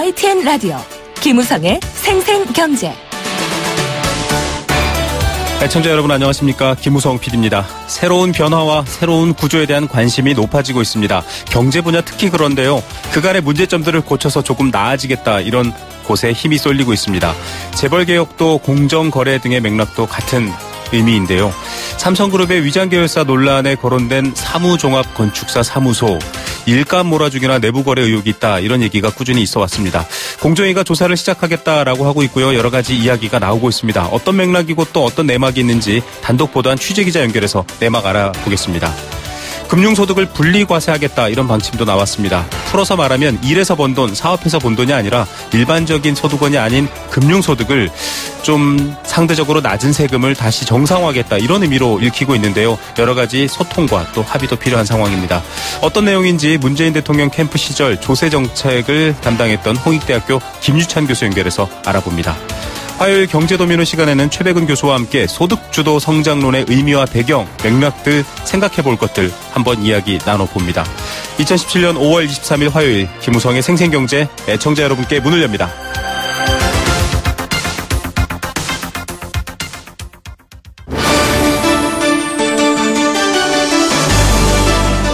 YTN 라디오 김우성의 생생경제. 애청자 여러분 안녕하십니까. 김우성 PD입니다. 새로운 변화와 새로운 구조에 대한 관심이 높아지고 있습니다. 경제 분야 특히 그런데요. 그간의 문제점들을 고쳐서 조금 나아지겠다 이런 곳에 힘이 쏠리고 있습니다. 재벌개혁도 공정거래 등의 맥락도 같은 의미인데요. 삼성그룹의 위장계열사 논란에 거론된 사무종합건축사 사무소, 일감 몰아주기나 내부거래 의혹이 있다 이런 얘기가 꾸준히 있어 왔습니다. 공정위가 조사를 시작하겠다라고 하고 있고요. 여러 가지 이야기가 나오고 있습니다. 어떤 맥락이고 또 어떤 내막이 있는지 단독 보도한 취재기자 연결해서 내막 알아보겠습니다. 금융소득을 분리과세하겠다 이런 방침도 나왔습니다. 풀어서 말하면 일해서 번 돈, 사업해서 번 돈이 아니라 일반적인 소득원이 아닌 금융소득을 좀 상대적으로 낮은 세금을 다시 정상화하겠다 이런 의미로 읽히고 있는데요. 여러 가지 소통과 또 합의도 필요한 상황입니다. 어떤 내용인지 문재인 대통령 캠프 시절 조세정책을 담당했던 홍익대학교 김유찬 교수 연결해서 알아봅니다. 화요일 경제도민호 시간에는 최백은 교수와 함께 소득주도 성장론의 의미와 배경, 맥락들 생각해볼 것들 한번 이야기 나눠봅니다. 2017년 5월 23일 화요일 김우성의 생생경제 애청자 여러분께 문을 엽니다.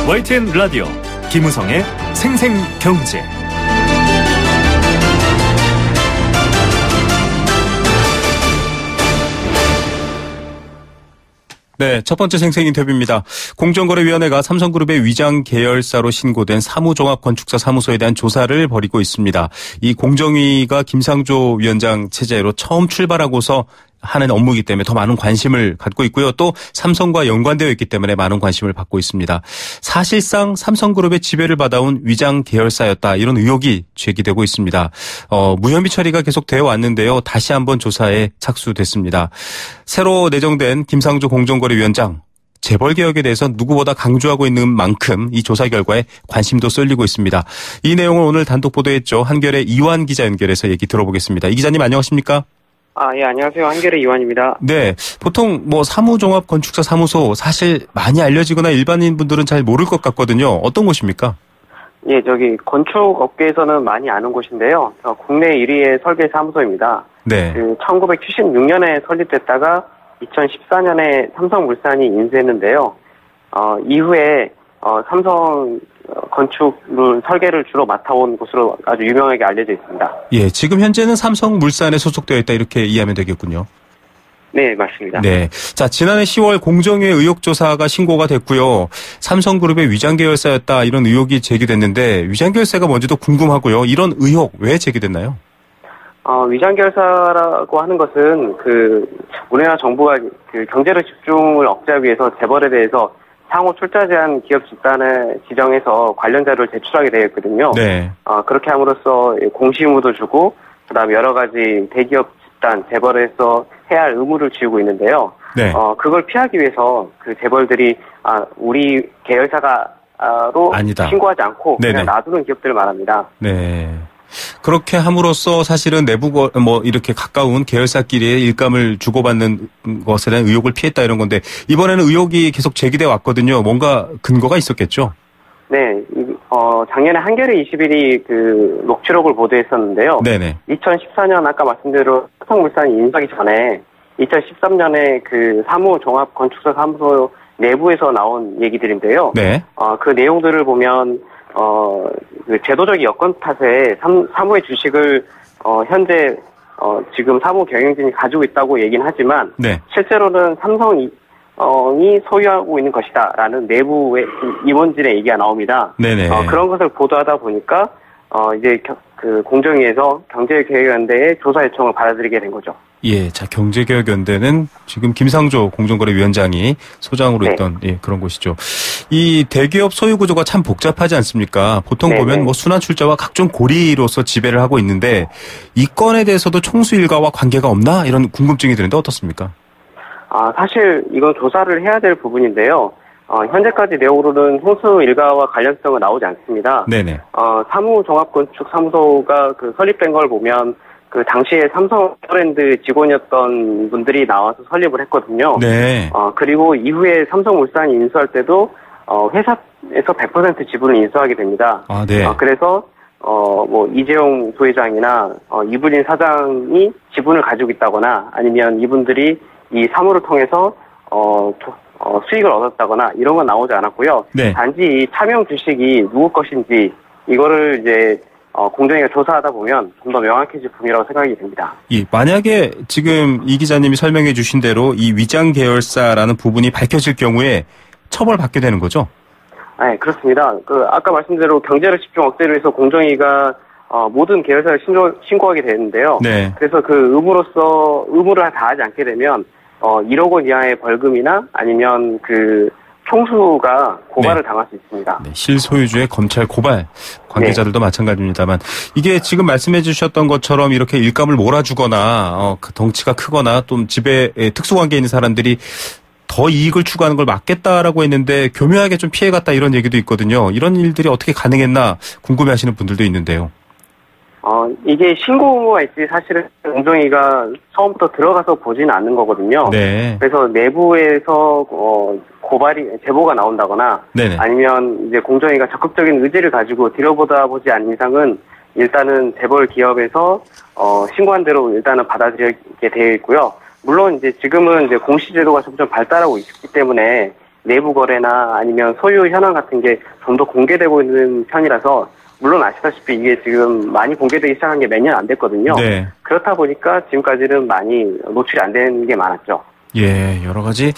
YTN 라디오 김우성의 생생경제. 네, 첫 번째 생생 인터뷰입니다. 공정거래위원회가 삼성그룹의 위장 계열사로 신고된 사무종합건축사 사무소에 대한 조사를 벌이고 있습니다. 이 공정위가 김상조 위원장 체제로 처음 출발하고서 하는 업무이기 때문에 더 많은 관심을 갖고 있고요. 또 삼성과 연관되어 있기 때문에 많은 관심을 받고 있습니다. 사실상 삼성그룹의 지배를 받아온 위장 계열사였다 이런 의혹이 제기되고 있습니다. 무혐의 처리가 계속되어 왔는데요. 다시 한번 조사에 착수됐습니다. 새로 내정된 김상조 공정거래위원장. 재벌개혁에 대해서 누구보다 강조하고 있는 만큼 이 조사 결과에 관심도 쏠리고 있습니다. 이 내용을 오늘 단독 보도했죠. 한겨레 이완 기자 연결해서 얘기 들어보겠습니다. 이 기자님 안녕하십니까? 예, 안녕하세요. 한겨레 이완입니다. 네. 보통 사무종합건축사 사무소 사실 많이 알려지거나 일반인 분들은 잘 모를 것 같거든요. 어떤 곳입니까? 예, 건축업계에서는 많이 아는 곳인데요. 국내 1위의 설계 사무소입니다. 네. 1976년에 설립됐다가 2014년에 삼성물산이 인수했는데요. 이후에 삼성 건축물 설계를 주로 맡아온 곳으로 아주 유명하게 알려져 있습니다. 예, 지금 현재는 삼성물산에 소속되어 있다 이렇게 이해하면 되겠군요. 네, 맞습니다. 네. 자, 지난해 10월 공정위의 의혹조사가 신고가 됐고요. 삼성그룹의 위장계열사였다 이런 의혹이 제기됐는데 위장계열사가 뭔지도 궁금하고요. 이런 의혹 왜 제기됐나요? 위장계열사라고 하는 것은 우리나라 정부가 경제력 집중을 억제하기 위해서 재벌에 대해서 상호 출자 제한 기업 집단을 지정해서 관련 자료를 제출하게 되었거든요. 네. 그렇게 함으로써 공시 의무도 주고, 그다음에 여러 가지 대기업 집단, 재벌에서 해야 할 의무를 지우고 있는데요. 네. 그걸 피하기 위해서 재벌들이, 우리 계열사가로 아니다. 신고하지 않고 네네. 그냥 놔두는 기업들을 말합니다. 네. 그렇게 함으로써 사실은 내부 이렇게 가까운 계열사끼리의 일감을 주고받는 것에 대한 의혹을 피했다 이런 건데 이번에는 의혹이 계속 제기돼 왔거든요. 뭔가 근거가 있었겠죠? 네. 작년에 한겨레 21이 녹취록을 보도했었는데요. 네네. 2014년 아까 말씀대로 삼성물산이 인수하기 전에 2013년에 사무종합건축사 사무소 내부에서 나온 얘기들인데요. 네. 그 내용들을 보면 제도적 여건 탓에 사무의 주식을 현재 지금 사무 경영진이 가지고 있다고 얘기는 하지만 네. 실제로는 삼성이 소유하고 있는 것이다라는 내부의 임원진의 얘기가 나옵니다. 네네. 그런 것을 보도하다 보니까 이제 공정위에서 경제개혁연대의 조사 요청을 받아들이게 된 거죠. 예, 자 경제개혁연대는 지금 김상조 공정거래위원장이 소장으로 네. 있던 그런 곳이죠. 이 대기업 소유 구조가 참 복잡하지 않습니까? 보통 네네. 보면 순환 출자와 각종 고리로서 지배를 하고 있는데 이 건에 대해서도 총수 일가와 관계가 없나 이런 궁금증이 드는데 어떻습니까? 사실 이건 조사를 해야 될 부분인데요. 현재까지 내용으로는 총수 일가와 관련성은 나오지 않습니다. 네네. 사무종합건축 사무소가 설립된 걸 보면 당시에 삼성 브랜드 직원이었던 분들이 나와서 설립을 했거든요. 네. 그리고 이후에 삼성물산이 인수할 때도 회사에서 100% 지분을 인수하게 됩니다. 네. 그래서 뭐 이재용 부회장이나 이부진 사장이 지분을 가지고 있다거나 아니면 이분들이 이 사무를 통해서 수익을 얻었다거나 이런 건 나오지 않았고요. 네. 단지 이 차명 주식이 누구 것인지 이거를 이제 공정위가 조사하다 보면 좀 더 명확해질 부분이라고 생각이 됩니다. 예, 만약에 지금 이 기자님이 설명해 주신 대로 이 위장 계열사라는 부분이 밝혀질 경우에 처벌받게 되는 거죠? 네, 그렇습니다. 아까 말씀대로 경제력 집중 억제를 위해서 공정위가 모든 계열사를 신고하게 되는데요. 네. 그래서 그 의무를 다하지 않게 되면 1억 원 이하의 벌금이나 아니면 총수가 고발을 당할 수 있습니다. 네, 실소유주의 검찰 고발, 관계자들도 네. 마찬가지입니다만 이게 지금 말씀해 주셨던 것처럼 이렇게 일감을 몰아주거나 덩치가 크거나 또 집에 특수관계에 있는 사람들이 더 이익을 추구하는 걸 막겠다라고 했는데 교묘하게 좀 피해갔다 이런 얘기도 있거든요. 이런 일들이 어떻게 가능했나 궁금해하시는 분들도 있는데요. 이게 신고 의무가 있지 사실은 공정위가 처음부터 들어가서 보지는 않는 거거든요. 네. 그래서 내부에서 제보가 나온다거나 네네. 아니면 이제 공정위가 적극적인 의지를 가지고 들여보다 보지 않는 이상은 일단은 재벌 기업에서 신고한 대로 일단은 받아들이게 되어 있고요. 물론 이제 지금은 이제 공시제도가 점점 발달하고 있기 때문에 내부 거래나 아니면 소유 현황 같은 게 좀 더 공개되고 있는 편이라서 물론 아시다시피 이게 지금 많이 공개되기 시작한 게 몇 년 안 됐거든요. 네. 그렇다 보니까 지금까지는 많이 노출이 안 되는 게 많았죠. 예, 여러 가지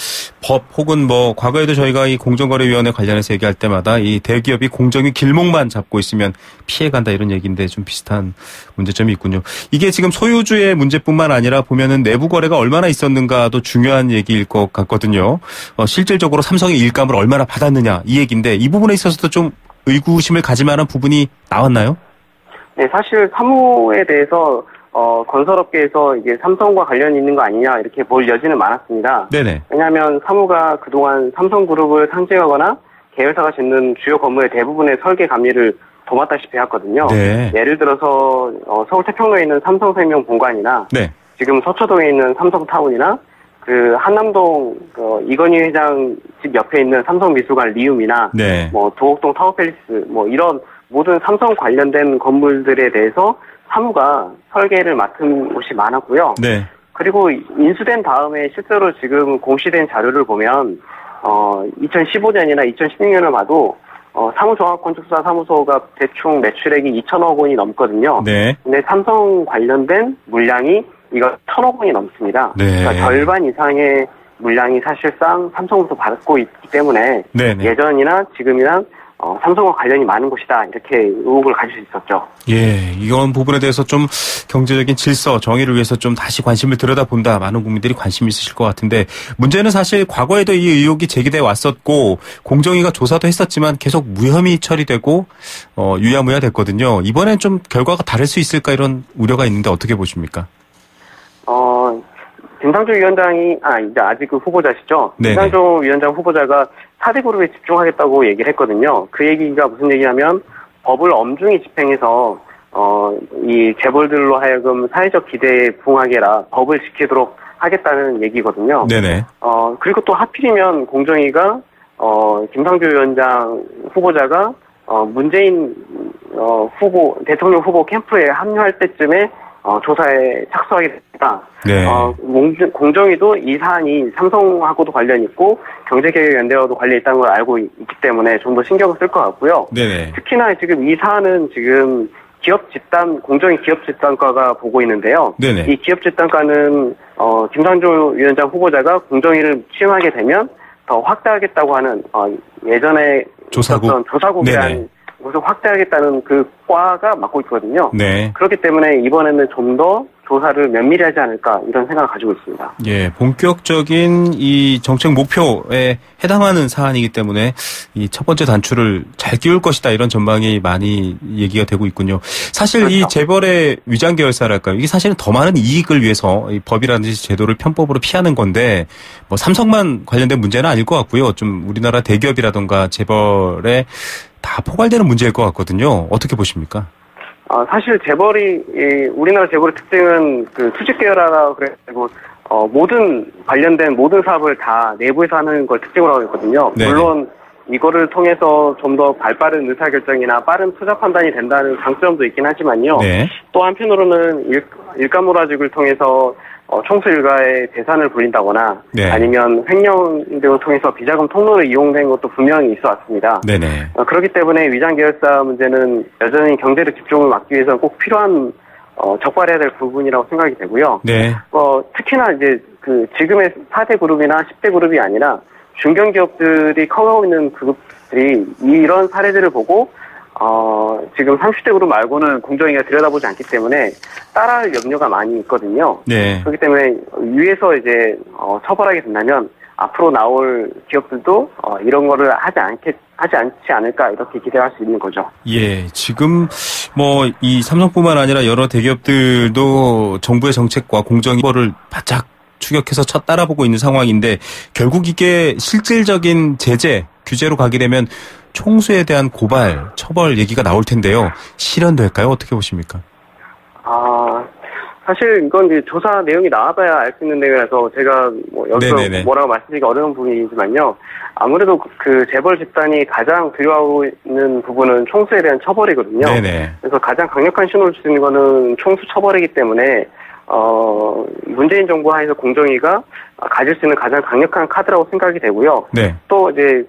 법 혹은 과거에도 저희가 이 공정거래위원회 관련해서 얘기할 때마다 이 대기업이 공정위 길목만 잡고 있으면 피해간다 이런 얘기인데 좀 비슷한 문제점이 있군요. 이게 지금 소유주의 문제뿐만 아니라 보면은 내부 거래가 얼마나 있었는가도 중요한 얘기일 것 같거든요. 실질적으로 삼성의 일감을 얼마나 받았느냐 이 얘기인데 이 부분에 있어서도 좀 의구심을 가질 만한 부분이 나왔나요? 네, 사실 사무에 대해서 건설업계에서 이게 삼성과 관련이 있는 거 아니냐 이렇게 볼 여지는 많았습니다. 네네. 왜냐하면 사무가 그동안 삼성그룹을 상징하거나 계열사가 짓는 주요 건물의 대부분의 설계 감리를 도맡다시피 했거든요. 네. 예를 들어서 서울 태평로에 있는 삼성생명 본관이나 네. 지금 서초동에 있는 삼성타운이나 한남동 이건희 회장 집 옆에 있는 삼성미술관 리움이나 네. 도곡동 타워팰리스 이런 모든 삼성 관련된 건물들에 대해서 사무가 설계를 맡은 곳이 많았고요. 네. 그리고 인수된 다음에 실제로 지금 공시된 자료를 보면 2015년이나 2016년을 봐도 사무종합건축사 사무소가 대충 매출액이 2천억 원이 넘거든요. 네. 근데 삼성 관련된 물량이 이거 1,000억 원이 넘습니다. 네. 그러니까 절반 이상의 물량이 사실상 삼성으로서 받고 있기 때문에 네네. 예전이나 지금이나 삼성과 관련이 많은 곳이다 이렇게 의혹을 가질 수 있었죠. 예, 이런 부분에 대해서 좀 경제적인 질서, 정의를 위해서 좀 다시 관심을 들여다본다. 많은 국민들이 관심이 있으실 것 같은데 문제는 사실 과거에도 이 의혹이 제기돼 왔었고 공정위가 조사도 했었지만 계속 무혐의 처리되고 유야무야 됐거든요. 이번엔 좀 결과가 다를 수 있을까 이런 우려가 있는데 어떻게 보십니까? 김상조 위원장이 이제 아직 후보자시죠. 네네. 김상조 위원장 후보자가 4대 그룹에 집중하겠다고 얘기를 했거든요. 그 얘기가 무슨 얘기냐면 법을 엄중히 집행해서 이 재벌들로 하여금 사회적 기대에 부응하게라 법을 지키도록 하겠다는 얘기거든요. 네네. 그리고 또 하필이면 공정위가 김상조 위원장 후보자가 문재인 대통령 후보 캠프에 합류할 때쯤에 조사에 착수하게 됐다. 네. 공정위도 이 사안이 삼성하고도 관련이 있고 경제개혁연대와도 관련이 있다는 걸 알고 있기 때문에 좀 더 신경을 쓸 것 같고요. 네네. 특히나 지금 이 사안은 지금 공정위 기업집단과가 보고 있는데요. 네네. 이 기업집단과는 김상조 위원장 후보자가 공정위를 취임하게 되면 더 확대하겠다고 하는 예전에 조사국에 대한 곳을 확대하겠다는 그 과가 맡고 있거든요. 네. 그렇기 때문에 이번에는 좀 더 조사를 면밀히 하지 않을까 이런 생각을 가지고 있습니다. 예, 본격적인 이 정책 목표에 해당하는 사안이기 때문에 이 첫 번째 단추를 잘 끼울 것이다 이런 전망이 많이 얘기가 되고 있군요. 사실 그렇죠. 이 재벌의 위장 계열사랄까요? 이게 사실은 더 많은 이익을 위해서 이 법이라든지 제도를 편법으로 피하는 건데 삼성만 관련된 문제는 아닐 것 같고요. 좀 우리나라 대기업이라든가 재벌에 다 포괄되는 문제일 것 같거든요. 어떻게 보십니까? 사실 우리나라 재벌의 특징은 수직 계열화라 그래가지고 관련된 모든 사업을 다 내부에서 하는 걸 특징으로 하고 있거든요. 네네. 물론 이거를 통해서 좀 더 발빠른 의사결정이나 빠른 투자 판단이 된다는 장점도 있긴 하지만요. 네. 또 한편으로는 일감몰아주기를 통해서 총수 일가의 재산을 불린다거나 네. 아니면 횡령 등을 통해서 비자금 통로를 이용된 것도 분명히 있어 왔습니다. 네네. 그렇기 때문에 위장 계열사 문제는 여전히 경제력 집중을 막기 위해서는 꼭 필요한 적발해야 될 부분이라고 생각이 되고요. 네. 특히나 이제 지금의 4대 그룹이나 10대 그룹이 아니라 중견기업들이 커가고 있는 그룹들이 이런 사례들을 보고 지금 30대 그룹 말고는 공정위가 들여다보지 않기 때문에 따라할 염려가 많이 있거든요. 네. 그렇기 때문에 위에서 이제 처벌하게 된다면 앞으로 나올 기업들도 이런 거를 하지 않지 않을까 이렇게 기대할 수 있는 거죠. 예, 지금 뭐 이 삼성뿐만 아니라 여러 대기업들도 정부의 정책과 공정위를 바짝 추격해서 따라보고 있는 상황인데 결국 이게 실질적인 제재, 규제로 가게 되면 총수에 대한 고발, 처벌 얘기가 나올 텐데요. 실현될까요? 어떻게 보십니까? 사실 이건 이제 조사 내용이 나와봐야 알 수 있는 내용이라서 제가 뭐 여기서 네네네. 뭐라고 말씀드리기 어려운 부분이지만요. 아무래도 그 재벌 집단이 가장 두려워하고 있는 부분은 총수에 대한 처벌이거든요. 네네. 그래서 가장 강력한 신호를 주는 거는 총수 처벌이기 때문에 문재인 정부 하에서 공정위가 가질 수 있는 가장 강력한 카드라고 생각이 되고요. 네. 또 이제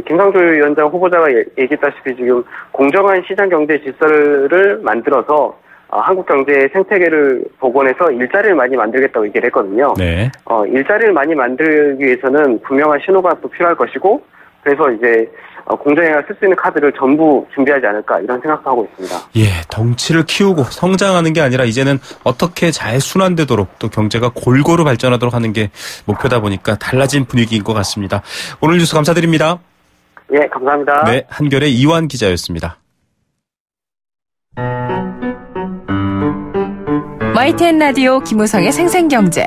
김상조 위원장 후보자가 얘기했다시피 지금 공정한 시장 경제 질서를 만들어서 한국 경제의 생태계를 복원해서 일자리를 많이 만들겠다고 얘기를 했거든요. 네. 일자리를 많이 만들기 위해서는 분명한 신호가 또 필요할 것이고, 그래서 이제 공정위가 쓸 수 있는 카드를 전부 준비하지 않을까 이런 생각도 하고 있습니다. 예, 덩치를 키우고 성장하는 게 아니라 이제는 어떻게 잘 순환되도록 또 경제가 골고루 발전하도록 하는 게 목표다 보니까 달라진 분위기인 것 같습니다. 오늘 뉴스 감사드립니다. 예, 감사합니다. 네, 한겨레 이완 기자였습니다. YTN 라디오 김우성의 생생경제.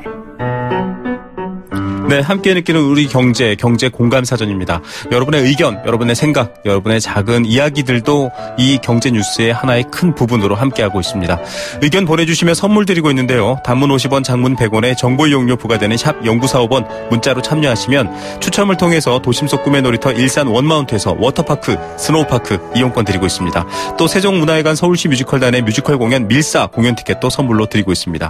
네, 함께 느끼는 우리 경제 공감 사전입니다. 여러분의 의견, 여러분의 생각, 여러분의 작은 이야기들도 이 경제 뉴스의 하나의 큰 부분으로 함께하고 있습니다. 의견 보내주시면 선물 드리고 있는데요. 단문 50원, 장문 100원에 정보 이용료 부과되는 샵 0945번 문자로 참여하시면 추첨을 통해서 도심 속 꿈의 놀이터 일산 원마운트에서 워터파크, 스노우파크 이용권 드리고 있습니다. 또 세종문화회관 서울시 뮤지컬단의 뮤지컬 공연 밀사 공연 티켓도 선물로 드리고 있습니다.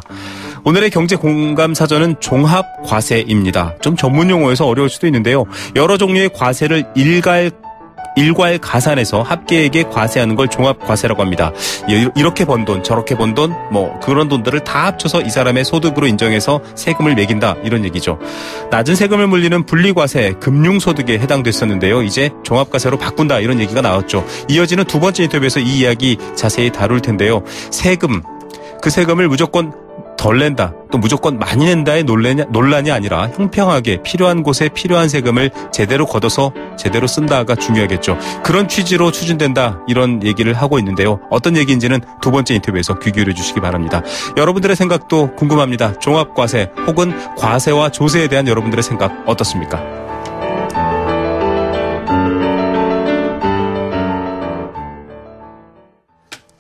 오늘의 경제 공감 사전은 종합 과세입니다. 좀 전문 용어여서 어려울 수도 있는데요. 여러 종류의 과세를 일괄 가산해서 합계액에 과세하는 걸 종합 과세라고 합니다. 이렇게 번 돈, 저렇게 번 돈, 뭐 그런 돈들을 다 합쳐서 이 사람의 소득으로 인정해서 세금을 매긴다 이런 얘기죠. 낮은 세금을 물리는 분리과세, 금융소득에 해당됐었는데요. 이제 종합과세로 바꾼다 이런 얘기가 나왔죠. 이어지는 두 번째 인터뷰에서 이 이야기 자세히 다룰 텐데요. 그 세금을 무조건 덜 낸다, 또 무조건 많이 낸다의 논란이 아니라 형평하게 필요한 곳에 필요한 세금을 제대로 걷어서 제대로 쓴다가 중요하겠죠. 그런 취지로 추진된다 이런 얘기를 하고 있는데요. 어떤 얘기인지는 두 번째 인터뷰에서 귀 기울여 주시기 바랍니다. 여러분들의 생각도 궁금합니다. 종합과세 혹은 과세와 조세에 대한 여러분들의 생각 어떻습니까?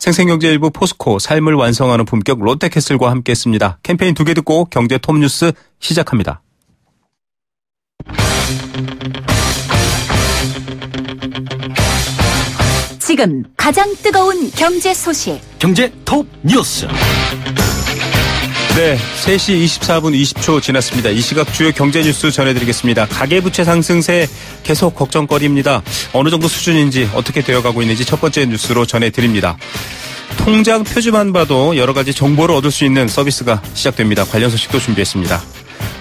생생경제일부 포스코 삶을 완성하는 품격 롯데캐슬과 함께했습니다. 캠페인 2개 듣고 경제 톱뉴스 시작합니다. 지금 가장 뜨거운 경제 소식. 경제 톱뉴스. 네, 3시 24분 20초 지났습니다. 이 시각 주요 경제 뉴스 전해드리겠습니다. 가계부채 상승세 계속 걱정거리입니다. 어느 정도 수준인지 어떻게 되어가고 있는지 첫 번째 뉴스로 전해드립니다. 통장 표지만 봐도 여러 가지 정보를 얻을 수 있는 서비스가 시작됩니다. 관련 소식도 준비했습니다.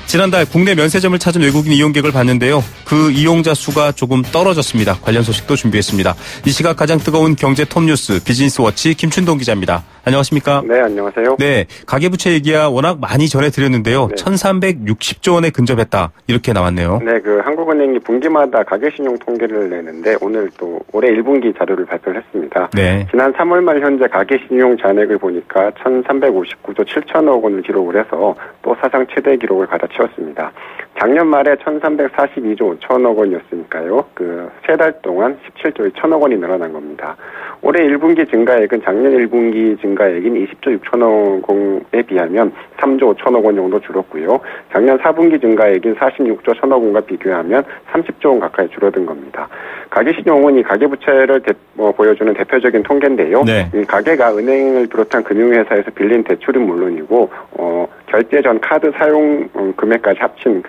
지난달 국내 면세점을 찾은 외국인 이용객을 봤는데요. 그 이용자 수가 조금 떨어졌습니다. 관련 소식도 준비했습니다. 이 시각 가장 뜨거운 경제 톱뉴스 비즈니스워치 김춘동 기자입니다. 안녕하십니까? 네, 안녕하세요. 네, 가계부채 얘기야 워낙 많이 전해드렸는데요. 네. 1360조 원에 근접했다 이렇게 나왔네요. 네, 한국은행이 분기마다 가계신용 통계를 내는데 오늘 또 올해 1분기 자료를 발표를 했습니다. 네. 지난 3월 말 현재 가계신용 잔액을 보니까 1359조 7천억 원을 기록을 해서 또 사상 최대 기록을 갈아치웠습니다. 작년 말에 1342조 5천억 원이었으니까요. 세 달 동안 17조 1천억 원이 늘어난 겁니다. 올해 1분기 증가액은 작년 1분기 증가액인 20조 6천억 원에 비하면 3조 5천억 원 정도 줄었고요. 작년 4분기 증가액인 46조 1천억 원과 비교하면 30조 원 가까이 줄어든 겁니다. 가계신용은 이 가계부채를 보여주는 대표적인 통계인데요. 네. 이 가계가 은행을 비롯한 금융회사에서 빌린 대출은 물론이고 결제 전 카드 사용 금액까지 합친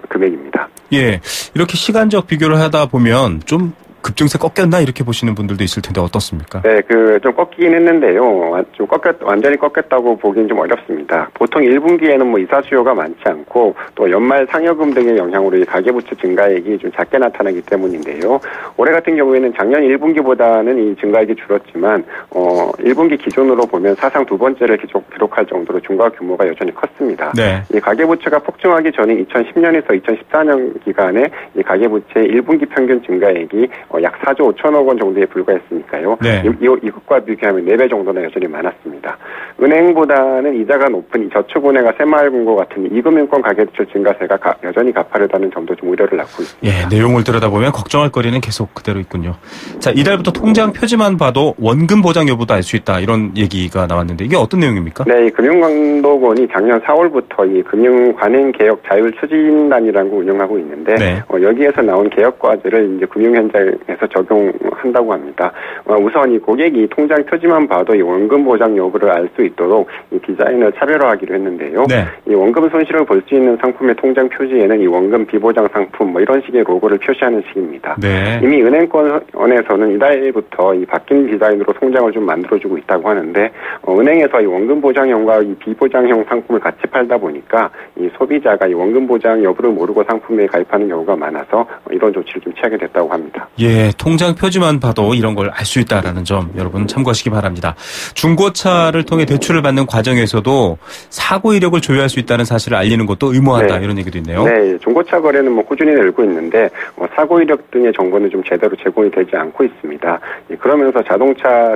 금액입니다. 예, 이렇게 시간적 비교를 하다 보면 좀 급증세 꺾였나 이렇게 보시는 분들도 있을 텐데 어떻습니까? 네, 좀 꺾이긴 했는데요. 좀 완전히 꺾였다고 보기는 좀 어렵습니다. 보통 1분기에는 이사 수요가 많지 않고 또 연말 상여금 등의 영향으로 이 가계부채 증가액이 좀 작게 나타나기 때문인데요. 올해 같은 경우에는 작년 1분기보다는 이 증가액이 줄었지만 1분기 기준으로 보면 사상 두 번째를 기록할 정도로 증가 규모가 여전히 컸습니다. 네. 이 가계부채가 폭증하기 전인 2010년에서 2014년 기간에 이 가계부채 1분기 평균 증가액이 약 4조 5천억 원 정도에 불과했으니까요. 네. 이것과 비교하면 4배 정도나 여전히 많았습니다. 은행보다는 이자가 높은 저축은행과 새마을금고 같은 이금융권 가계대출 증가세가 여전히 가파르다는 점도 좀 우려를 낳고 있습니다. 예, 내용을 들여다보면 걱정할 거리는 계속 그대로 있군요. 자, 이달부터 통장 표지만 봐도 원금 보장 여부도 알 수 있다 이런 얘기가 나왔는데 이게 어떤 내용입니까? 네, 금융감독원이 작년 4월부터 이 금융관행개혁 자율추진단이라는 걸 운영하고 있는데 네. 여기에서 나온 개혁 과제를 이제 금융 현장에서 적용한다고 합니다. 우선 이 고객이 통장 표지만 봐도 이 원금 보장 여부를 알 수 있도록 이 디자인을 차별화하기로 했는데요. 네. 이 원금 손실을 볼 수 있는 상품의 통장 표지에는 이 원금 비보장 상품 이런 식의 로고를 표시하는 식입니다. 네. 이미 은행권에서는 이달부터 이 바뀐 디자인으로 통장을 좀 만들어주고 있다고 하는데 은행에서 이 원금 보장형과 이 비보장형 상품을 같이 팔다 보니까 이 소비자가 이 원금 보장 여부를 모르고 상품에 가입하는 경우가 많아서 이런 조치를 좀 취하게 됐다고 합니다. 예, 통장 표지만 봐도 이런 걸 알 수 있다라는 점 여러분 참고하시기 바랍니다. 중고차를 통해 대출을 받는 과정에서도 사고 이력을 조회할 수 있다는 사실을 알리는 것도 의무하다 네. 이런 얘기도 있네요. 네, 중고차 거래는 꾸준히 늘고 있는데 사고 이력 등의 정보는 좀 제대로 제공이 되지 않고 있습니다. 그러면서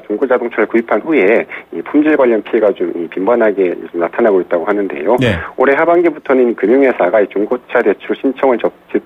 중고 자동차를 구입한 후에 이 품질 관련 피해가 좀 빈번하게 좀 나타나고 있다고 하는데요. 네. 올해 하반기부터는 금융회사가 이 중고차 대출 신청을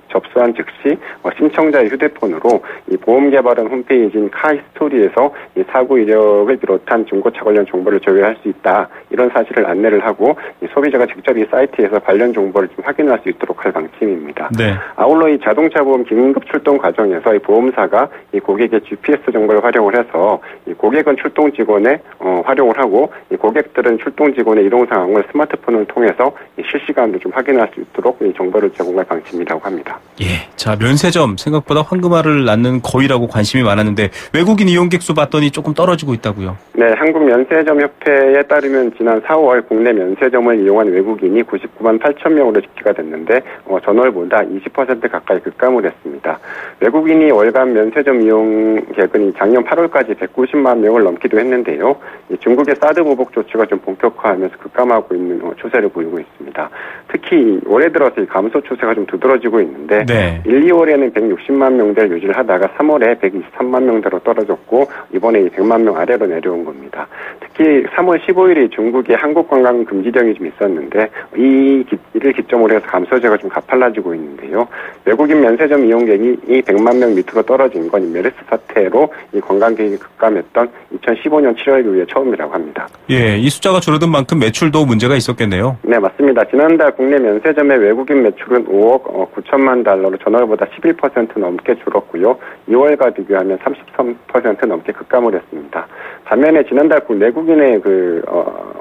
접수한 즉시 신청자의 휴대폰으로 이 보험개발원 홈페이지인 카히스토리에서 이 사고 이력을 비롯한 중고차 관련 정보를 조회할 수 있다. 이런 사실을 안내를 하고 이 소비자가 직접 이 사이트에서 관련 정보를 좀 확인할 수 있도록 할 방침입니다. 네. 아울러 이 자동차 보험 긴급 출동 과정에서 이 보험사가 이 고객의 GPS 정보를 활용을 해서 이 고객은 출동 직원에 활용을 하고 이 고객들은 출동 직원의 이동 상황을 스마트폰을 통해서 이 실시간으로 좀 확인할 수 있도록 이 정보를 제공할 방침이라고 합니다. 예, 자 면세점 생각보다 황금알을 낳는 거위라고 관심이 많았는데 외국인 이용객 수 봤더니 조금 떨어지고 있다고요? 네, 한국면세점협회에 따르면 지난 4월 국내 면세점을 이용한 외국인이 99만 8천 명으로 집계가 됐는데 전월보다 20% 가까이 급감을 했습니다. 외국인이 월간 면세점 이용객은 작년 8월까지 190만 명을 넘기도 했는데요. 중국의 사드 보복 조치가 좀 본격화하면서 급감하고 있는 추세를 보이고 있습니다. 특히 올해 들어서 이 감소 추세가 좀 두드러지고 있는데 네. 1, 2월에는 160만 명대를 유지를 하다가 3월에 123만 명대로 떨어졌고 이번에 100만 명 아래로 내려온 겁니다. 특히 3월 15일에 중국의 한국 관광 금지령이 좀 있었는데 이를 기점으로 해서 감소세가 좀 가팔라지고 있는데요. 외국인 면세점 이용객이 100만 명 밑으로 떨어진 건 메르스 사태로 이 관광객이 급감했던 2015년 7월 이후에 처음이라고 합니다. 예, 이 숫자가 줄어든 만큼 매출도 문제가 있었겠네요. 네, 맞습니다. 지난달 국내 면세점의 외국인 매출은 5억 9천만 달러로 전월보다 11% 넘게 줄었고요. 2월과 비교하면 33% 넘게 급감을 했습니다. 반면에 지난달 내국인의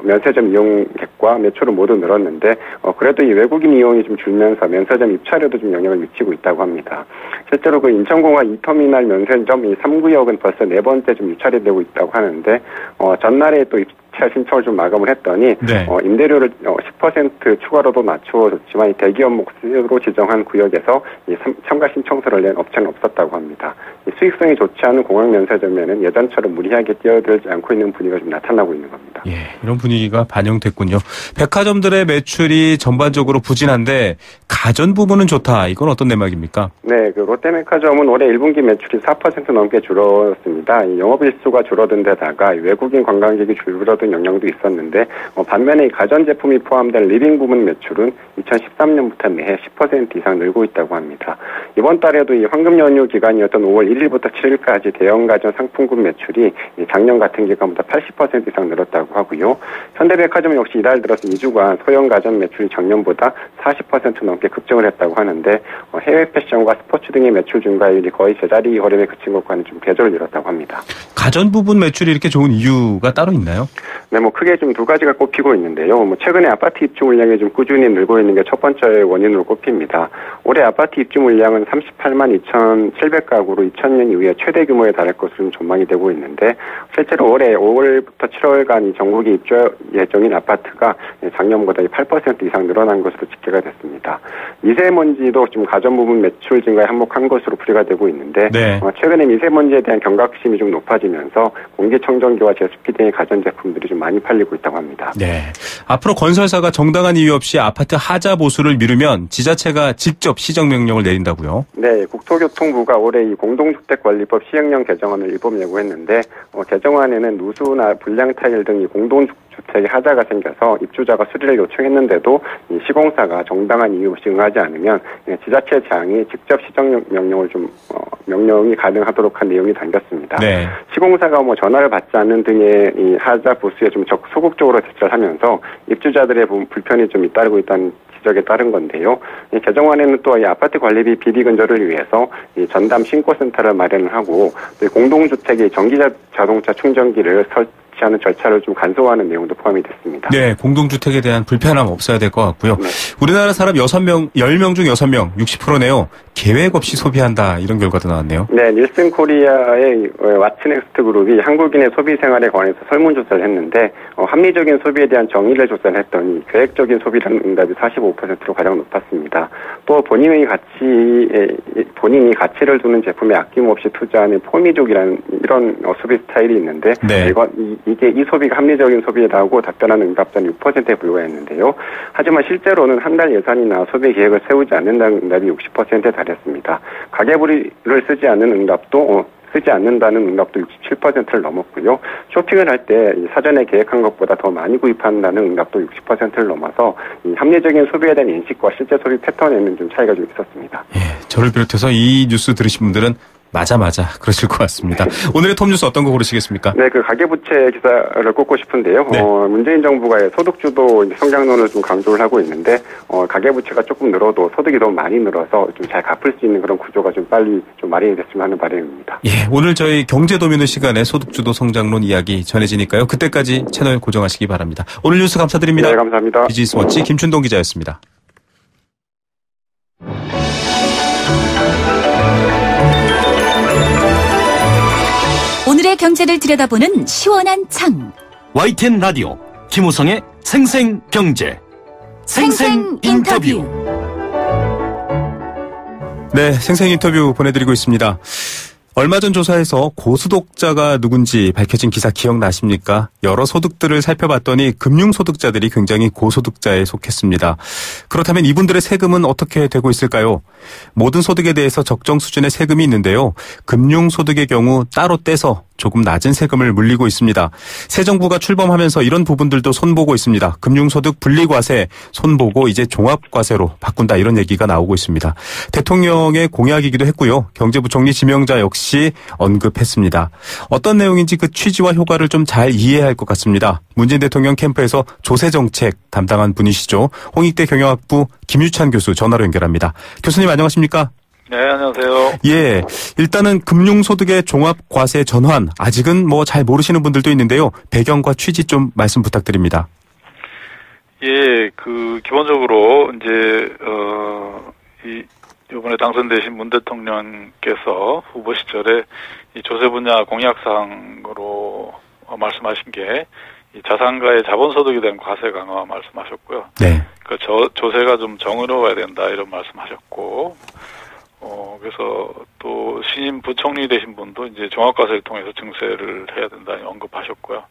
면세점 이용객과 매출은 모두 늘었는데 그래도 이 외국인 이용이 좀 줄면서 면세점 입찰에도 좀 영향을 미치고 있다고 합니다. 실제로 인천공항 2터미널 면세점 이 3구역은 벌써 4번째 좀 입찰이 되고 있다고 하는데 전날에 또 입찰 신청을 좀 마감을 했더니 네. 임대료를 10% 추가로도 낮춰줬지만 대기업 몫으로 지정한 구역에서 참가 신청서를 낸 업체는 없었다고 합니다. 수익성이 좋지 않은 공항 면세점에는 예전처럼 무리하게 뛰어들지 않고 있는 분위기가 좀 나타나고 있는 겁니다. 예, 이런 분위기가 반영됐군요. 백화점들의 매출이 전반적으로 부진한데 가전 부분은 좋다. 이건 어떤 내막입니까? 네, 롯데백화점은 올해 1분기 매출이 4% 넘게 줄었습니다. 영업일수가 줄어든 데다가 외국인 관광객이 줄어든 영향도 있었는데 반면에 이 가전제품이 포함된 리빙 부문 매출은 2013년부터 매해 10% 이상 늘고 있다고 합니다. 이번 달에도 이 황금 연휴 기간이었던 5월 1일부터 7일까지 대형 가전 상품군 매출이 작년 같은 기간보다 80% 이상 늘었다고 하고요. 현대백화점 역시 이달 들어서 2주간 소형 가전 매출이 작년보다 40% 넘게 급증을 했다고 하는데 해외 패션과 스포츠 등의 매출 증가율이 거의 제자리 흐름에 그친 것과는 좀 궤도를 이뤘다고 합니다. 가전 부분 매출이 이렇게 좋은 이유가 따로 있나요? 네, 크게 좀 두 가지가 꼽히고 있는데요. 최근에 아파트 입주 물량이 좀 꾸준히 늘고 있는 게 첫 번째 원인으로 꼽힙니다. 올해 아파트 입주 물량은 38만 2,700가구로 2000년 이후에 최대 규모에 달할 것으로 전망이 되고 있는데 실제로 올해 5월부터 7월간 이 전국에 입주 예정인 아파트가 작년보다 8% 이상 늘어난 것으로 집계가 됐습니다. 미세먼지도 좀 가전 부분 매출 증가에 한몫한 것으로 풀이가 되고 있는데 네. 최근에 미세먼지에 대한 경각심이 좀 높아지면서 공기청정기와 제습기 등의 가전제품들이 좀 많이 팔리고 있다고 합니다. 네. 앞으로 건설사가 정당한 이유 없이 아파트 하자 보수를 미루면 지자체가 직접 시정명령을 내린다고요? 네. 국토교통부가 올해 이 공동주택관리법 시행령 개정안을 일법 예고했는데 개정안에는 누수나 불량 타일 등 이 공동주택에 하자가 생겨서 입주자가 수리를 요청했는데도 이 시공사가 정당한 이유 없이 응하지 않으면 지자체장이 직접 시정명령을 명령이 가능하도록 한 내용이 담겼습니다. 네. 시공사가 전화를 받지 않는 등의 이 하자 보수에 좀 소극적으로 대처를 하면서 입주자들의 불편이 좀 잇따르고 있다는 지적에 따른 건데요. 이 개정안에는 또 이 아파트 관리비 비리 근절을 위해서 이 전담 신고센터를 마련을 하고 또 공동주택의 전기 자동차 충전기를 설치하는 절차를 좀 간소화하는 내용도 포함이 됐습니다. 네, 공동주택에 대한 불편함 없어야 될 것 같고요. 네. 우리나라 사람 10명 중 6명, 60%네요. 계획 없이 소비한다 이런 결과도 나왔네요. 네, 닐슨 코리아의 왓츠넥스트 그룹이 한국인의 소비 생활에 관해서 설문조사를 했는데 합리적인 소비에 대한 정의를 조사를 했더니 계획적인 소비라는 응답이 45%로 가장 높았습니다. 또 본인이 가치를 두는 제품에 아낌없이 투자하는 포미족이라는 이런 소비 스타일이 있는데 네. 이게 이 소비가 합리적인 소비라고 답변하는 응답자는 6%에 불과했는데요. 하지만 실제로는 한 달 예산이나 소비 계획을 세우지 않는다는 응답이 60%에 달했습니다. 가계부를 쓰지 않는다는 응답도 67%를 넘었고요. 쇼핑을 할 때 사전에 계획한 것보다 더 많이 구입한다는 응답도 60%를 넘어서 이 합리적인 소비에 대한 인식과 실제 소비 패턴에는 좀 차이가 좀 있었습니다. 예, 저를 비롯해서 이 뉴스 들으신 분들은 맞아 그러실 것 같습니다. 오늘의 톱뉴스 어떤 거 고르시겠습니까? 네, 가계부채 기사를 꼽고 싶은데요. 네. 문재인 정부가 소득주도 성장론을 좀 강조를 하고 있는데 가계부채가 조금 늘어도 소득이 너무 많이 늘어서 좀 잘 갚을 수 있는 그런 구조가 좀 빨리 좀 마련이 됐으면 하는 바람입니다. 예, 오늘 저희 경제도미노 시간에 소득주도 성장론 이야기 전해지니까요. 그때까지 채널 고정하시기 바랍니다. 오늘 뉴스 감사드립니다. 네, 감사합니다. 비즈니스워치 김춘동 기자였습니다. 오늘의 경제를 들여다보는 시원한 창. YTN 라디오 김우성의 생생경제. 생생인터뷰. 네, 생생인터뷰 보내드리고 있습니다. 얼마 전 조사에서 고소득자가 누군지 밝혀진 기사 기억나십니까? 여러 소득들을 살펴봤더니 금융소득자들이 굉장히 고소득자에 속했습니다. 그렇다면 이분들의 세금은 어떻게 되고 있을까요? 모든 소득에 대해서 적정 수준의 세금이 있는데요. 금융소득의 경우 따로 떼서 조금 낮은 세금을 물리고 있습니다. 새 정부가 출범하면서 이런 부분들도 손보고 있습니다. 금융소득 분리과세 손보고 이제 종합과세로 바꾼다 이런 얘기가 나오고 있습니다. 대통령의 공약이기도 했고요. 경제부총리 지명자 역시 언급했습니다. 어떤 내용인지 그 취지와 효과를 좀 잘 이해해야 할 것 같습니다. 문재인 대통령 캠프에서 조세정책 담당한 분이시죠. 홍익대 경영학부 김유찬 교수 전화로 연결합니다. 교수님 안녕하십니까? 네, 안녕하세요. 예, 일단은 금융소득의 종합과세 전환 아직은 잘 모르시는 분들도 있는데요. 배경과 취지 좀 말씀 부탁드립니다. 예, 기본적으로 이제 이번에 당선되신 문 대통령께서 후보 시절에 이 조세 분야 공약사항으로 말씀하신 게 이 자산가의 자본소득에 대한 과세 강화 말씀하셨고요. 네. 조세가 좀 정의로워야 된다 이런 말씀하셨고. 그래서 또 신임 부총리 되신 분도 이제 종합과세를 통해서 증세를 해야 된다 언급하셨고요.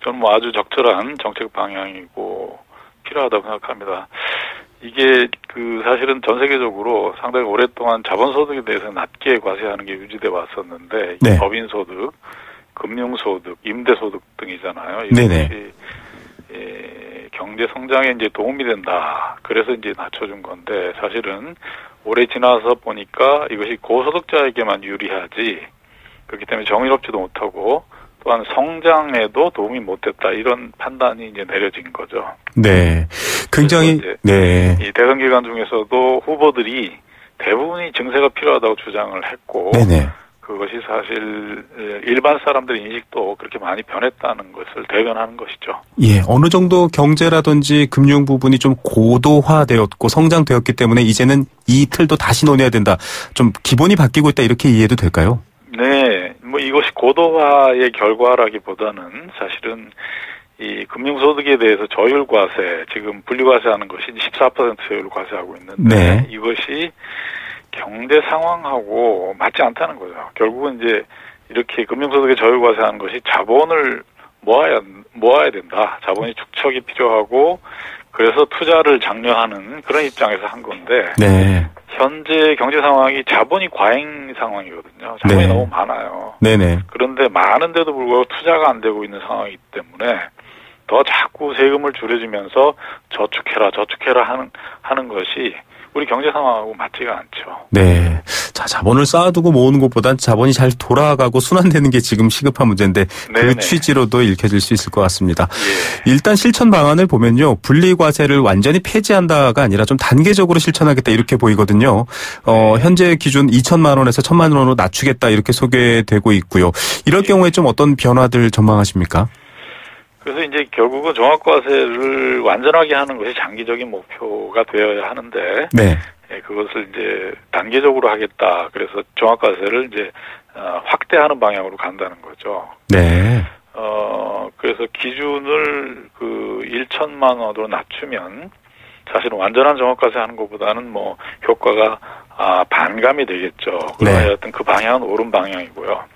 저는 아주 적절한 정책 방향이고 필요하다고 생각합니다. 이게 사실은 전 세계적으로 상당히 오랫동안 자본소득에 대해서 낮게 과세하는 게 유지돼 왔었는데 네. 법인소득 금융소득, 임대소득 등이잖아요. 이것이 경제 성장에 이제 도움이 된다. 그래서 이제 낮춰준 건데 사실은 올해 지나서 보니까 이것이 고소득자에게만 유리하지 그렇기 때문에 정의롭지도 못하고 또한 성장에도 도움이 못됐다 이런 판단이 이제 내려진 거죠. 네, 굉장히 이 대선 기간 중에서도 후보들이 대부분이 증세가 필요하다고 주장을 했고, 네네. 그것이 사실 일반 사람들의 인식도 그렇게 많이 변했다는 것을 대변하는 것이죠. 예, 어느 정도 경제라든지 금융 부분이 좀 고도화되었고 성장되었기 때문에 이제는 이 틀도 다시 논해야 된다. 좀 기본이 바뀌고 있다 이렇게 이해도 될까요? 네, 뭐 이것이 고도화의 결과라기보다는 사실은 이 금융소득에 대해서 저율과세, 지금 분리과세하는 것이 14% 세율을 과세하고 있는데 이것이 경제 상황하고 맞지 않다는 거죠. 결국은 이제 이렇게 금융소득에 저율과세하는 것이 자본을 모아야 된다. 자본이 축적이 필요하고 그래서 투자를 장려하는 그런 입장에서 한 건데 현재 경제 상황이 자본이 과잉 상황이거든요. 자본이 너무 많아요. 그런데 많은데도 불구하고 투자가 안 되고 있는 상황이기 때문에 더 자꾸 세금을 줄여주면서 저축해라 하는 것이 우리 경제 상황하고 맞지가 않죠. 네. 자, 자본을 쌓아두고 모으는 것보단 자본이 잘 돌아가고 순환되는 게 지금 시급한 문제인데 그 취지로도 읽혀질 수 있을 것 같습니다. 일단 실천 방안을 보면요. 분리과세를 완전히 폐지한다가 아니라 좀 단계적으로 실천하겠다 이렇게 보이거든요. 현재 기준 2천만 원에서 1천만 원으로 낮추겠다 이렇게 소개되고 있고요. 이럴 경우에 좀 어떤 변화들 전망하십니까? 그래서 이제 결국은 종합과세를 완전하게 하는 것이 장기적인 목표가 되어야 하는데, 그것을 이제 단계적으로 하겠다. 그래서 종합과세를 이제 확대하는 방향으로 간다는 거죠. 그래서 기준을 1천만 원으로 낮추면 사실은 완전한 종합과세 하는 것보다는 뭐 효과가 반감이 되겠죠. 그러나 하여튼 그 방향은 옳은 방향이고요.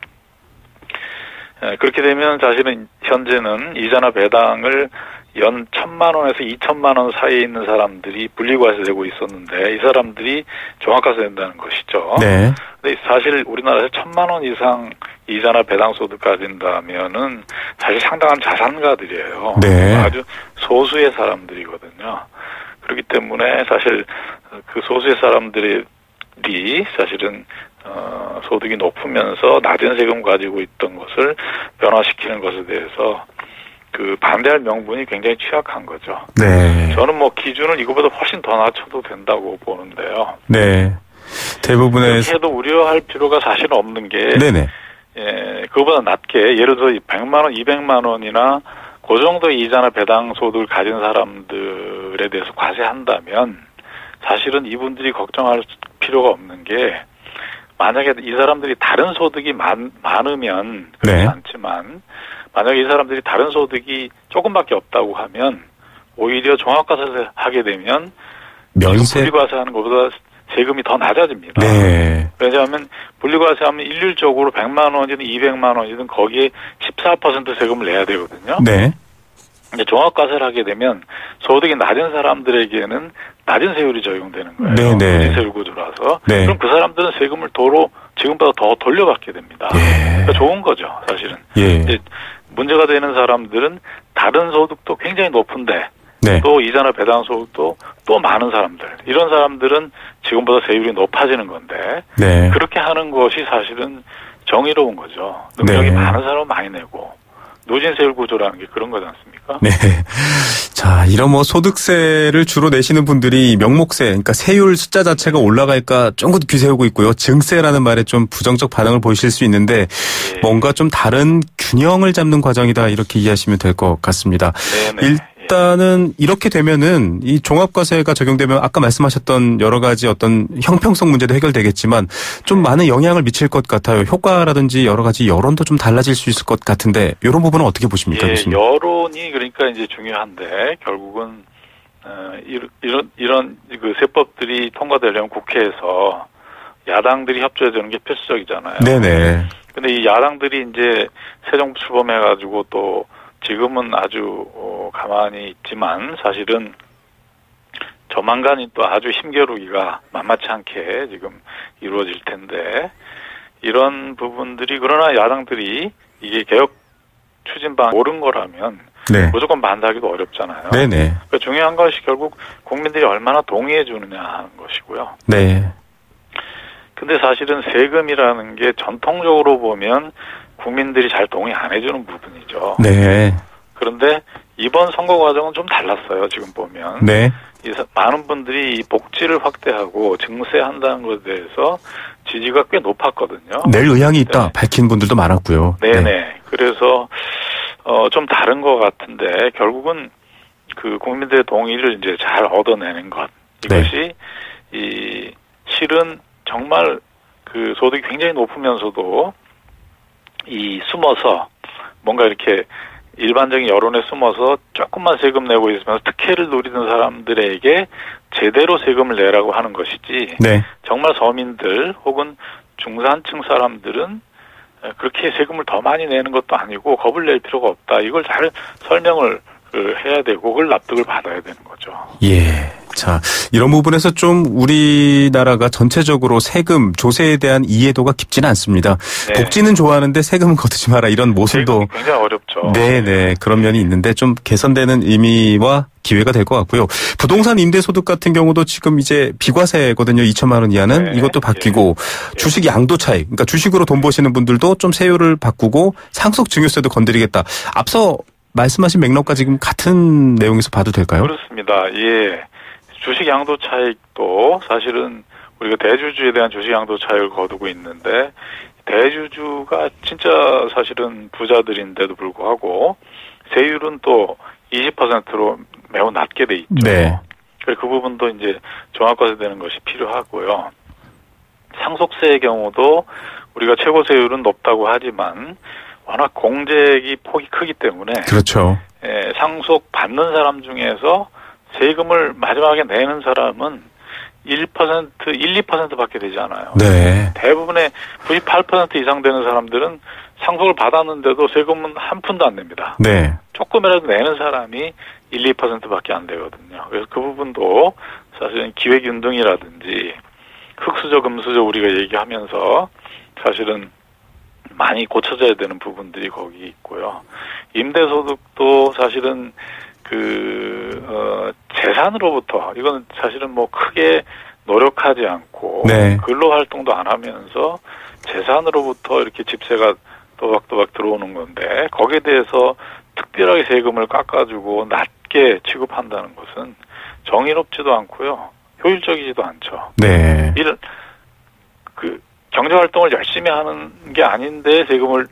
그렇게 되면 사실은 현재는 이자나 배당을 연 1,000만 원에서 2천만 원 사이에 있는 사람들이 분리과세되고 있었는데 이 사람들이 종합과세 된다는 것이죠. 근데 사실 우리나라에서 1,000만 원 이상 이자나 배당 소득 가진다면은 사실 상당한 자산가들이에요. 아주 소수의 사람들이거든요. 그렇기 때문에 사실 그 소수의 사람들이 사실은 소득이 높으면서 낮은 세금 가지고 있던 것을 변화시키는 것에 대해서 반대할 명분이 굉장히 취약한 거죠. 저는 뭐 기준을 이거보다 훨씬 더 낮춰도 된다고 보는데요. 대부분의 그렇게 해도 우려할 필요가 사실은 없는 게 그거보다 낮게 예를 들어 100만 원, 200만 원이나 그 정도의 이자나 배당 소득을 가진 사람들에 대해서 과세한다면 사실은 이분들이 걱정할 필요가 없는 게 만약에 이 사람들이 다른 소득이 많으면 그렇지 않지만 만약에 이 사람들이 다른 소득이 조금밖에 없다고 하면 오히려 종합과세 하게 되면 분리과세하는 것보다 세금이 더 낮아집니다. 왜냐하면 분리과세하면 일률적으로 100만 원이든 200만 원이든 거기에 14% 세금을 내야 되거든요. 근데 종합과세를 하게 되면 소득이 낮은 사람들에게는 낮은 세율이 적용되는 거예요. 세율 구조라서. 그럼 그 사람들은 세금을 지금보다 더 돌려받게 됩니다. 그러니까 좋은 거죠, 사실은. 이제 문제가 되는 사람들은 다른 소득도 굉장히 높은데 또 이자나 배당 소득도 또 많은 사람들. 이런 사람들은 지금보다 세율이 높아지는 건데 그렇게 하는 것이 사실은 정의로운 거죠. 능력이 많은 사람은 많이 내고. 누진세율 구조라는 게 그런 거지 않습니까? 자, 이런 소득세를 주로 내시는 분들이 명목세, 그러니까 세율 숫자 자체가 올라갈까 쫑긋 귀세우고 있고요. 증세라는 말에 좀 부정적 반응을 보이실 수 있는데 뭔가 좀 다른 균형을 잡는 과정이다 이렇게 이해하시면 될 것 같습니다. 일단은 이렇게 되면은 이 종합과세가 적용되면 아까 말씀하셨던 여러 가지 어떤 형평성 문제도 해결되겠지만 좀 많은 영향을 미칠 것 같아요. 효과라든지 여러 가지 여론도 좀 달라질 수 있을 것 같은데 이런 부분은 어떻게 보십니까? 여론이 그러니까 이제 중요한데 결국은 이런 그 세법들이 통과되려면 국회에서 야당들이 협조해야 되는 게 필수적이잖아요. 근데 이 야당들이 이제 새 정부 출범해가지고 또 지금은 아주 가만히 있지만 사실은 조만간이 또 아주 힘겨루기가 만만치 않게 지금 이루어질 텐데 이런 부분들이 그러나 야당들이 이게 개혁 추진방 옳은 거라면 네. 무조건 반대하기도 어렵잖아요. 네네. 그러니까 중요한 것이 결국 국민들이 얼마나 동의해 주느냐 하는 것이고요. 네. 근데 사실은 세금이라는 게 전통적으로 보면 국민들이 잘 동의 안 해주는 부분이죠. 네. 그런데 이번 선거 과정은 좀 달랐어요. 지금 보면. 네. 많은 분들이 이 복지를 확대하고 증세한다는 것에 대해서 지지가 꽤 높았거든요. 낼 의향이 있다 네. 밝힌 분들도 많았고요. 네네. 네. 그래서 좀 다른 것 같은데 결국은 그 국민들의 동의를 이제 잘 얻어내는 것 이것이 이 실은 정말 그 소득이 굉장히 높으면서도 이 숨어서 뭔가 이렇게 일반적인 여론에 숨어서 조금만 세금 내고 있으면서 특혜를 누리는 사람들에게 제대로 세금을 내라고 하는 것이지 네. 정말 서민들 혹은 중산층 사람들은 그렇게 세금을 더 많이 내는 것도 아니고 겁을 낼 필요가 없다. 이걸 잘 설명을 해야 되고 그걸 납득을 받아야 되는 거죠. 예. 자, 이런 부분에서 좀 우리나라가 전체적으로 세금, 조세에 대한 이해도가 깊지는 않습니다. 네. 복지는 좋아하는데 세금은 거두지 마라 이런 모순도 굉장히 어렵죠. 네네. 그런 면이 있는데 좀 개선되는 의미와 기회가 될 것 같고요. 부동산 임대소득 같은 경우도 지금 이제 비과세거든요. 2천만 원 이하는. 네. 이것도 바뀌고 주식 양도 차익. 그러니까 주식으로 돈 버시는 분들도 좀 세율을 바꾸고 상속 증여세도 건드리겠다. 앞서 말씀하신 맥락과 지금 같은 내용에서 봐도 될까요? 그렇습니다. 예. 주식 양도 차익도 사실은 우리가 대주주에 대한 주식 양도 차익을 거두고 있는데 대주주가 진짜 사실은 부자들인데도 불구하고 세율은 또 20%로 매우 낮게 돼 있죠. 네. 그래서 그 부분도 이제 종합과세되는 것이 필요하고요. 상속세의 경우도 우리가 최고 세율은 높다고 하지만 워낙 공제액이 폭이 크기 때문에 그렇죠. 예, 상속 받는 사람 중에서 세금을 마지막에 내는 사람은 1%, 2%밖에 되지 않아요. 네. 대부분의 98% 이상 되는 사람들은 상속을 받았는데도 세금은 한 푼도 안 냅니다. 네. 조금이라도 내는 사람이 1, 2%밖에 안 되거든요. 그래서 그 부분도 사실은 기획윤등이라든지 흑수저, 금수저 우리가 얘기하면서 사실은 많이 고쳐져야 되는 부분들이 거기 있고요. 임대소득도 사실은 재산으로부터, 이건 사실은 뭐 크게 노력하지 않고, 네. 근로활동도 안 하면서 재산으로부터 이렇게 집세가 또박또박 들어오는 건데, 거기에 대해서 특별하게 세금을 깎아주고 낮게 취급한다는 것은 정의롭지도 않고요. 효율적이지도 않죠. 네. 경제활동을 열심히 하는 게 아닌데 세금을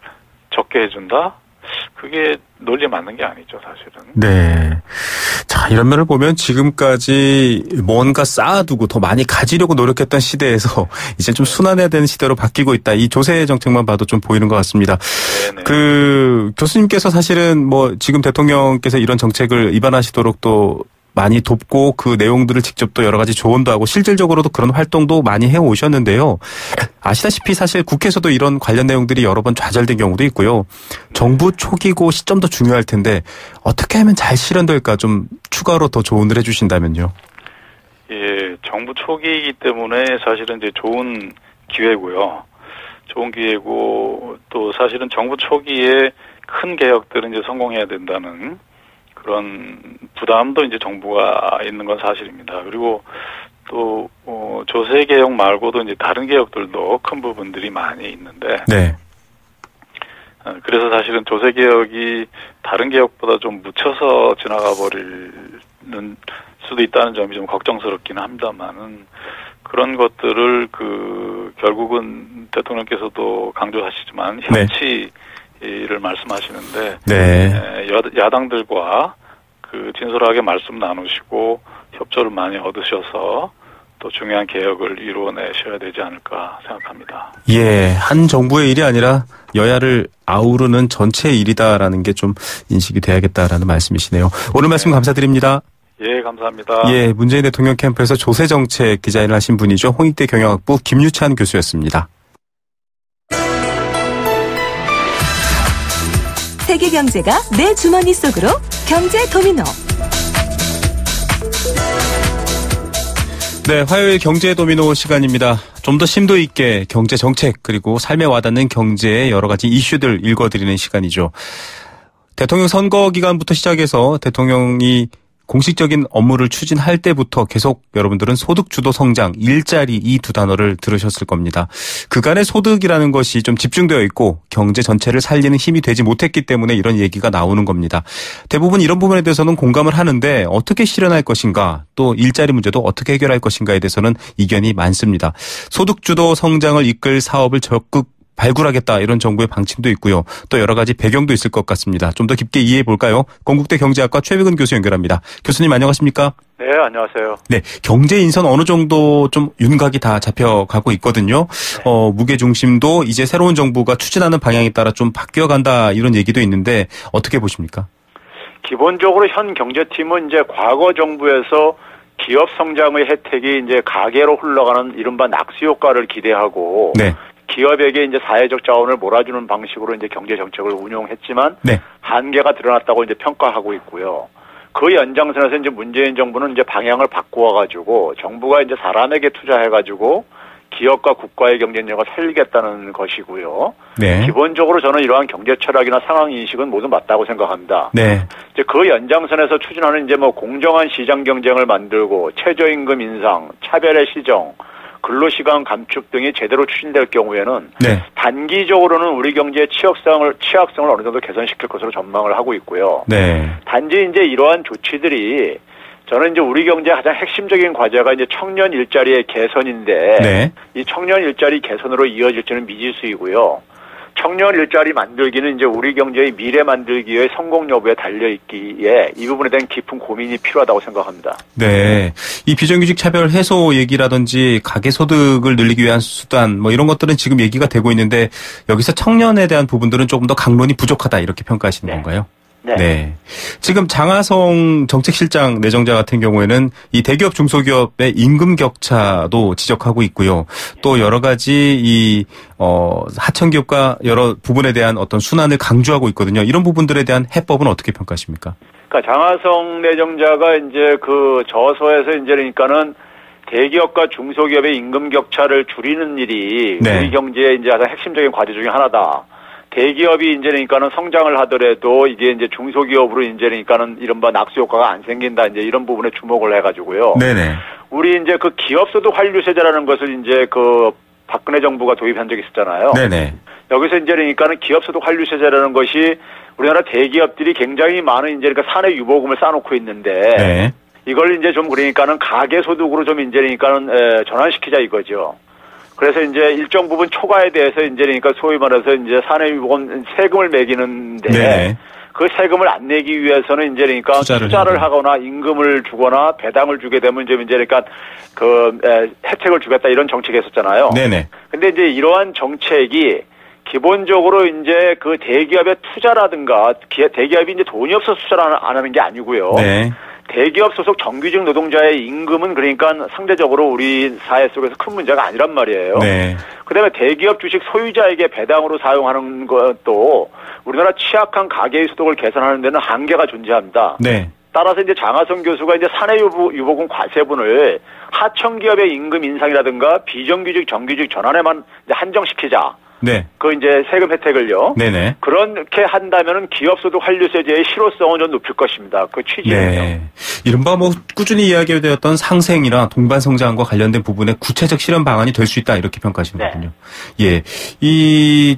적게 해준다? 그게 논리에 맞는 게 아니죠, 사실은. 네. 자, 이런 면을 보면 지금까지 뭔가 쌓아두고 더 많이 가지려고 노력했던 시대에서 이제 좀 순환해야 되는 시대로 바뀌고 있다. 이 조세 정책만 봐도 좀 보이는 것 같습니다. 네네. 교수님께서 사실은 뭐 지금 대통령께서 이런 정책을 입안하시도록 또 많이 돕고 그 내용들을 직접 또 여러 가지 조언도 하고 실질적으로도 그런 활동도 많이 해오셨는데요. 아시다시피 사실 국회에서도 이런 관련 내용들이 여러 번 좌절된 경우도 있고요. 정부 초기고 시점도 중요할 텐데 어떻게 하면 잘 실현될까 좀 추가로 더 조언을 해주신다면요. 예, 정부 초기이기 때문에 사실은 이제 좋은 기회고요. 좋은 기회고 또 사실은 정부 초기에 큰 개혁들은 이제 성공해야 된다는 그런 부담도 이제 정부가 있는 건 사실입니다. 그리고 또 조세 개혁 말고도 이제 다른 개혁들도 큰 부분들이 많이 있는데, 네. 그래서 사실은 조세 개혁이 다른 개혁보다 좀 묻혀서 지나가 버리는 수도 있다는 점이 좀 걱정스럽기는 합니다만은 그런 것들을 결국은 대통령께서도 강조하시지만 협치 를 말씀하시는데 네. 야당들과 진솔하게 말씀 나누시고 협조를 많이 얻으셔서 또 중요한 개혁을 이루어내셔야 되지 않을까 생각합니다. 예, 한 정부의 일이 아니라 여야를 아우르는 전체의 일이다라는 게 좀 인식이 돼야겠다라는 말씀이시네요. 오늘 말씀 감사드립니다. 예, 감사합니다. 예, 문재인 대통령 캠프에서 조세정책 기자일을 하신 분이죠. 홍익대 경영학부 김유찬 교수였습니다. 세계 경제가 내 주머니 속으로 경제 도미노. 네, 화요일 경제 도미노 시간입니다. 좀 더 심도 있게 경제 정책 그리고 삶에 와닿는 경제의 여러 가지 이슈들 읽어드리는 시간이죠. 대통령 선거 기간부터 시작해서 대통령이 공식적인 업무를 추진할 때부터 계속 여러분들은 소득주도 성장, 일자리 이 두 단어를 들으셨을 겁니다. 그간의 소득이라는 것이 좀 집중되어 있고 경제 전체를 살리는 힘이 되지 못했기 때문에 이런 얘기가 나오는 겁니다. 대부분 이런 부분에 대해서는 공감을 하는데 어떻게 실현할 것인가, 또 일자리 문제도 어떻게 해결할 것인가에 대해서는 이견이 많습니다. 소득주도 성장을 이끌 사업을 적극 발굴하겠다 이런 정부의 방침도 있고요. 또 여러 가지 배경도 있을 것 같습니다. 좀 더 깊게 이해해 볼까요? 건국대 경제학과 최백은 교수 연결합니다. 교수님 안녕하십니까? 네, 안녕하세요. 네, 경제 인선 어느 정도 좀 윤곽이 다 잡혀가고 있거든요. 무게 중심도 이제 새로운 정부가 추진하는 방향에 따라 좀 바뀌어간다 이런 얘기도 있는데 어떻게 보십니까? 기본적으로 현 경제팀은 이제 과거 정부에서 기업 성장의 혜택이 이제 가계로 흘러가는 이른바 낙수 효과를 기대하고 네. 기업에게 이제 사회적 자원을 몰아주는 방식으로 이제 경제 정책을 운용했지만 네. 한계가 드러났다고 이제 평가하고 있고요. 그 연장선에서 이제 문재인 정부는 이제 방향을 바꾸어 가지고 정부가 이제 사람에게 투자해 가지고 기업과 국가의 경쟁력을 살리겠다는 것이고요. 네. 기본적으로 저는 이러한 경제 철학이나 상황 인식은 모두 맞다고 생각합니다. 네. 이제 그 연장선에서 추진하는 이제 뭐 공정한 시장 경쟁을 만들고 최저임금 인상, 차별의 시정, 근로시간 감축 등이 제대로 추진될 경우에는 네. 단기적으로는 우리 경제의 취약성을 어느 정도 개선시킬 것으로 전망을 하고 있고요. 네. 단지 이제 이러한 조치들이 저는 이제 우리 경제의 가장 핵심적인 과제가 이제 청년 일자리의 개선인데 네. 이 청년 일자리 개선으로 이어질지는 미지수이고요. 청년 일자리 만들기는 이제 우리 경제의 미래 만들기의 성공 여부에 달려 있기에 이 부분에 대한 깊은 고민이 필요하다고 생각합니다. 네, 이 비정규직 차별 해소 얘기라든지 가계 소득을 늘리기 위한 수단 뭐 이런 것들은 지금 얘기가 되고 있는데 여기서 청년에 대한 부분들은 조금 더 강론이 부족하다 이렇게 평가하시는 네. 건가요? 네. 네. 지금 장하성 정책실장 내정자 같은 경우에는 이 대기업 중소기업의 임금 격차도 지적하고 있고요. 또 여러 가지 하청기업과 여러 부분에 대한 어떤 순환을 강조하고 있거든요. 이런 부분들에 대한 해법은 어떻게 평가하십니까? 그러니까 장하성 내정자가 이제 그 저서에서 이제 그러니까는 대기업과 중소기업의 임금 격차를 줄이는 일이 네. 우리 경제의 이제 가장 핵심적인 과제 중에 하나다. 대기업이 이제 그러니까는 성장을 하더라도 이게 이제 중소기업으로 이제 그러니까는 이른바 낙수 효과가 안 생긴다 이제 이런 부분에 주목을 해가지고요. 네네. 우리 이제 그 기업소득 환류세제라는 것을 이제 그 박근혜 정부가 도입한 적이 있었잖아요. 네네. 여기서 이제 그러니까는 기업소득 환류세제라는 것이 우리나라 대기업들이 굉장히 많은 이제 그러니까 사내 유보금을 쌓아놓고 있는데 네. 이걸 이제 좀 그러니까는 가계소득으로 좀 이제 그러니까는 전환시키자 이거죠. 그래서 이제 일정 부분 초과에 대해서 이제 그러니까 소위 말해서 이제 사내유보금 세금을 매기는데 네. 그 세금을 안 내기 위해서는 이제 그러니까 투자를 하거나 임금을 주거나 배당을 주게 되면 이제 그러니까 그 혜택을 주겠다 이런 정책이 있었잖아요. 네네. 근데 이제 이러한 정책이 기본적으로 이제 그 대기업의 투자라든가 대기업이 이제 돈이 없어서 투자를 안 하는 게 아니고요. 네. 대기업 소속 정규직 노동자의 임금은 그러니까 상대적으로 우리 사회 속에서 큰 문제가 아니란 말이에요. 네. 그다음에 대기업 주식 소유자에게 배당으로 사용하는 것도 우리나라 취약한 가계의 소득을 개선하는 데는 한계가 존재합니다. 네. 따라서 이제 장하성 교수가 이제 사내 유보금 과세분을 하청기업의 임금 인상이라든가 비정규직 정규직 전환에만 이제 한정시키자. 네. 그 이제 세금 혜택을요. 네네. 그렇게 한다면은 기업소득 환류세제의 실효성은 좀 높일 것입니다. 그 취지는요. 네. 이른바 뭐 꾸준히 이야기되었던 상생이나 동반 성장과 관련된 부분에 구체적 실현 방안이 될 수 있다 이렇게 평가하시는 거군요. 네. 예. 이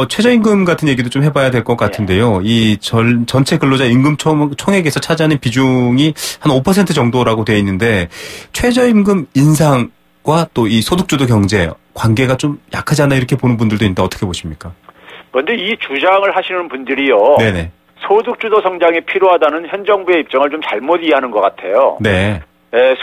최저임금 같은 얘기도 좀 해봐야 될 것 같은데요. 네. 이 전체 근로자 임금 총액에서 차지하는 비중이 한 5% 정도라고 되어 있는데 최저임금 인상과 또 이 소득주도 경제 관계가 좀 약하지 않나 이렇게 보는 분들도 있는데 어떻게 보십니까? 그런데 이 주장을 하시는 분들이요. 네네. 소득주도 성장이 필요하다는 현 정부의 입장을 좀 잘못 이해하는 것 같아요. 네.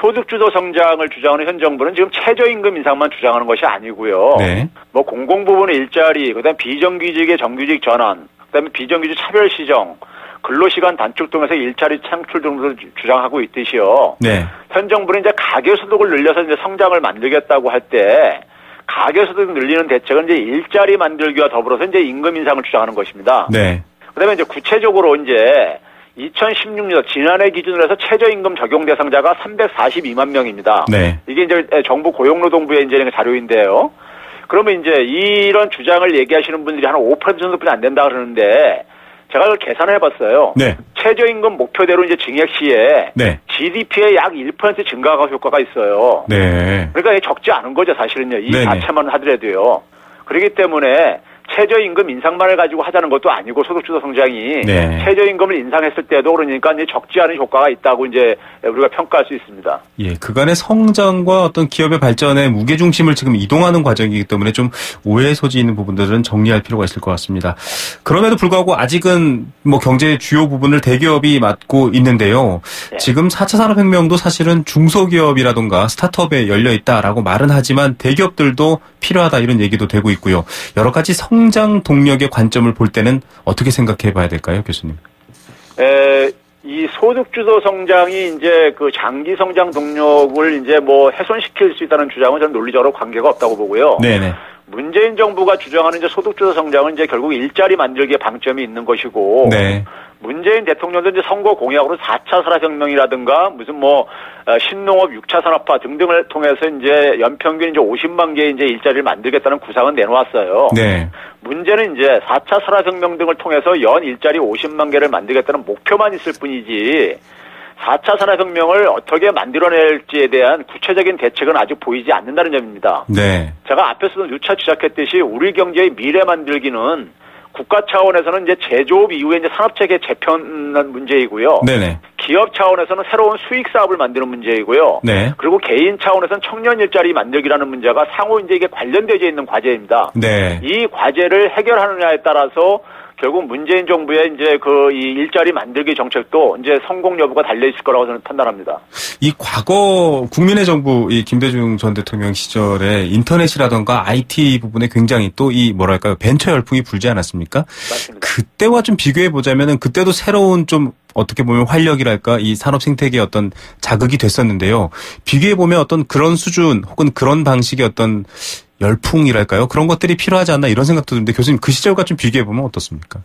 소득주도 성장을 주장하는 현 정부는 지금 최저임금 인상만 주장하는 것이 아니고요. 네. 뭐 공공부문의 일자리, 그다음 비정규직의 정규직 전환, 그다음에 비정규직 차별 시정, 근로시간 단축 등에서 일자리 창출 등을 주장하고 있듯이요. 네. 현 정부는 이제 가계소득을 늘려서 이제 성장을 만들겠다고 할 때 가계소득 늘리는 대책은 이제 일자리 만들기와 더불어서 이제 임금 인상을 주장하는 것입니다. 네. 그다음에 이제 구체적으로 이제 2016년 지난해 기준으로 해서 최저임금 적용 대상자가 342만 명입니다. 네. 이게 이제 정부 고용노동부의 이제 자료인데요. 그러면 이제 이런 주장을 얘기하시는 분들이 한 5% 정도뿐이 안 된다 그러는데 제가 그걸 계산을 해봤어요. 네. 최저임금 목표대로 이제 증액 시에 네. GDP의 약 1% 증가가 효과가 있어요. 네. 그러니까 적지 않은 거죠, 사실은요. 이 자체만 하더라도요. 그렇기 때문에 최저임금 인상만을 가지고 하자는 것도 아니고 소득주도 성장이 네. 최저임금을 인상했을 때도 그러니까 이제 적지 않은 효과가 있다고 이제 우리가 평가할 수 있습니다. 예, 그간의 성장과 어떤 기업의 발전에 무게중심을 지금 이동하는 과정이기 때문에 좀 오해의 소지 있는 부분들은 정리할 필요가 있을 것 같습니다. 그럼에도 불구하고 아직은 뭐 경제의 주요 부분을 대기업이 맡고 있는데요. 네. 지금 4차 산업혁명도 사실은 중소기업이라든가 스타트업에 열려 있다라고 말은 하지만 대기업들도 필요하다 이런 얘기도 되고 있고요. 여러 가지 성장 동력의 관점을 볼 때는 어떻게 생각해 봐야 될까요, 교수님? 이 소득주도 성장이 이제 그 장기 성장 동력을 이제 뭐 훼손시킬 수 있다는 주장은 저는 논리적으로 관계가 없다고 보고요. 네네. 문재인 정부가 주장하는 이제 소득주도 성장은 이제 결국 일자리 만들기에 방점이 있는 것이고. 네. 문재인 대통령도 이제 선거 공약으로 4차 산업혁명이라든가 무슨 뭐 신농업 6차 산업화 등등을 통해서 이제 연평균 이제 50만 개의 이제 일자리를 만들겠다는 구상은 내놓았어요. 네. 문제는 이제 4차 산업혁명 등을 통해서 연 일자리 50만 개를 만들겠다는 목표만 있을 뿐이지 4차 산업혁명을 어떻게 만들어낼지에 대한 구체적인 대책은 아직 보이지 않는다는 점입니다. 네. 제가 앞에서도 누차 지적했듯이 우리 경제의 미래 만들기는 국가 차원에서는 이제 제조업 이후에 이제 산업체계 재편 문제이고요. 네네. 기업 차원에서는 새로운 수익 사업을 만드는 문제이고요. 네. 그리고 개인 차원에서는 청년 일자리 만들기라는 문제가 상호 이제 이게 관련되어 있는 과제입니다. 네. 이 과제를 해결하느냐에 따라서 결국 문재인 정부의 이제 그 이 일자리 만들기 정책도 이제 성공 여부가 달려 있을 거라고 저는 판단합니다. 이 과거 국민의 정부 이 김대중 전 대통령 시절에 인터넷이라던가 IT 부분에 굉장히 또 이 뭐랄까요 벤처 열풍이 불지 않았습니까? 맞습니다. 그때와 좀 비교해 보자면은 그때도 새로운 좀 어떻게 보면 활력이랄까 이 산업 생태계의 어떤 자극이 됐었는데요. 비교해 보면 어떤 그런 수준 혹은 그런 방식의 어떤 열풍이랄까요? 그런 것들이 필요하지 않나 이런 생각도 드는데 교수님 그 시절과 좀 비교해 보면 어떻습니까?